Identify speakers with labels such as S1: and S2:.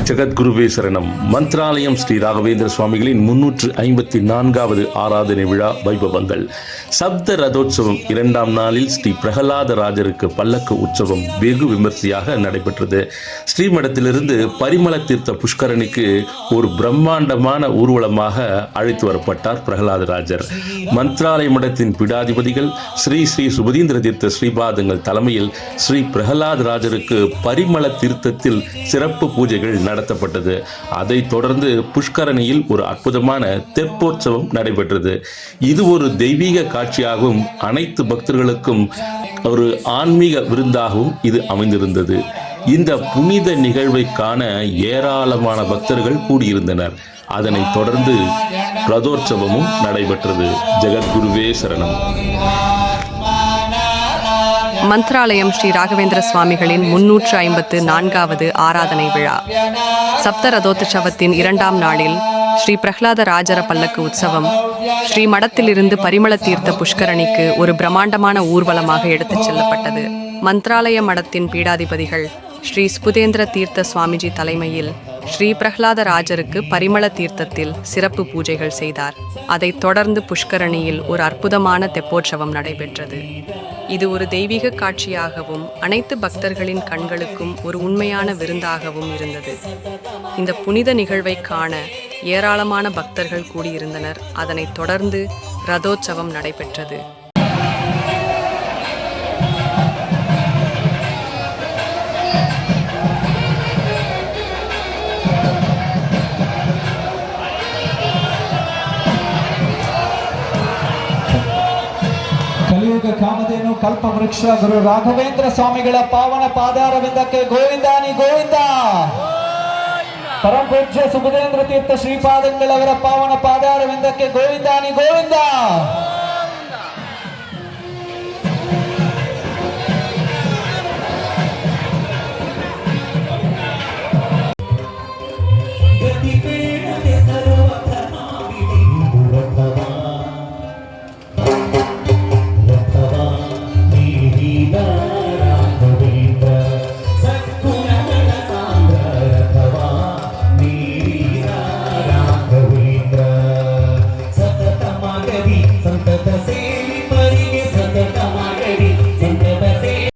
S1: ஜெகத்குருவே சரணம். மந்த்ராலயம் ஸ்ரீ ராகவேந்திர சுவாமிகளின் 354வது ஆராதனை விழா வைபவங்கள். சப்த ரதோற்சவம் 2ஆம் நாளில் ஸ்ரீ பிரகலாத ராஜருக்கு பல்லக்கு உற்சவம் வெகு விமர்சையாக நடைபெற்றது. ஸ்ரீமடத்திலிருந்து பரிமள தீர்த்த புஷ்கரணிக்கு ஒரு பிரம்மாண்டமான ஊர்வலமாக அழைத்து வரப்பட்டார் பிரகலாதராஜர். மந்த்ராலய மடத்தின் பீடாதிபதிகள் ஸ்ரீ ஸ்ரீ சுபதீந்திர தீர்த்த ஸ்ரீபாதங்கள் தலைமையில் ஸ்ரீ பிரகலாதராஜருக்கு பரிமள தீர்த்தத்தில் சிறப்பு பூஜைகள் நடத்தப்பட்டது. அதைத் தொடர்ந்து புஷ்கரணியில் ஒரு அற்புதமான தெப்போற்சவம் நடைபெற்றது. இது ஒரு தெய்வீக காட்சியாகவும் அனைத்து பக்தர்களுக்கும் ஒரு ஆன்மீக விருந்தாகவும் இது அமைந்திருந்தது. இந்த புனித நிகழ்வை காண ஏராளமான பக்தர்கள் கூடியிருந்தனர். அதனைத் தொடர்ந்து ரதோற்சவமும் நடைபெற்றது. ஜெகத்குருவே சரணம்.
S2: மந்த்ராலயம் ஸ்ரீ ராகவேந்திர சுவாமிகளின் 354வது ஆராதனை விழா. சப்த ரதோற்சவத்தின் 2ஆம் நாளில் ஸ்ரீ பிரகலாத ராஜர பல்லக்கு உற்சவம் ஸ்ரீ மடத்திலிருந்து பரிமள தீர்த்த புஷ்கரணிக்கு ஒரு பிரம்மாண்டமான ஊர்வலமாக எடுத்துச் செல்லப்பட்டது. மந்த்ராலய மடத்தின் பீடாதிபதிகள் ஸ்ரீ சுபுதேந்திர தீர்த்த சுவாமிஜி தலைமையில் ஸ்ரீ பிரகலாத ராஜருக்கு பரிமள தீர்த்தத்தில் சிறப்பு பூஜைகள் செய்தார். அதைத் தொடர்ந்து புஷ்கரணியில் ஒரு அற்புதமான தெப்போற்சவம் நடைபெற்றது. இது ஒரு தெய்வீக காட்சியாகவும் அனைத்து பக்தர்களின் கண்களுக்கும் ஒரு உண்மையான விருந்தாகவும் இருந்தது. இந்த புனித நிகழ்வை காண ஏராளமான பக்தர்கள் கூடியிருந்தனர். அதனைத் தொடர்ந்து ரதோற்சவம் நடைபெற்றது.
S3: ಕಲಿಯುಗ ಕಾಮಧೇನು ಕಲ್ಪ ವೃಕ್ಷ ಗುರು ರಾಘವೇಂದ್ರ ಸ್ವಾಮಿಗಳ ಪಾವನ ಪಾದಾರವಿಂದಕ್ಕೆ ಗೋವಿಂದಾನಿ ಗೋವಿಂದ. ಪರಮ ಪೂಜ್ಯ ಸುಬುಧೇಂದ್ರ ತೀರ್ಥ ಶ್ರೀಪಾದಂಗಳವರ ಪಾವನ ಪಾದಾರವಿಂದಕ್ಕೆ ಗೋವಿಂದಾನಿ ಗೋವಿಂದ.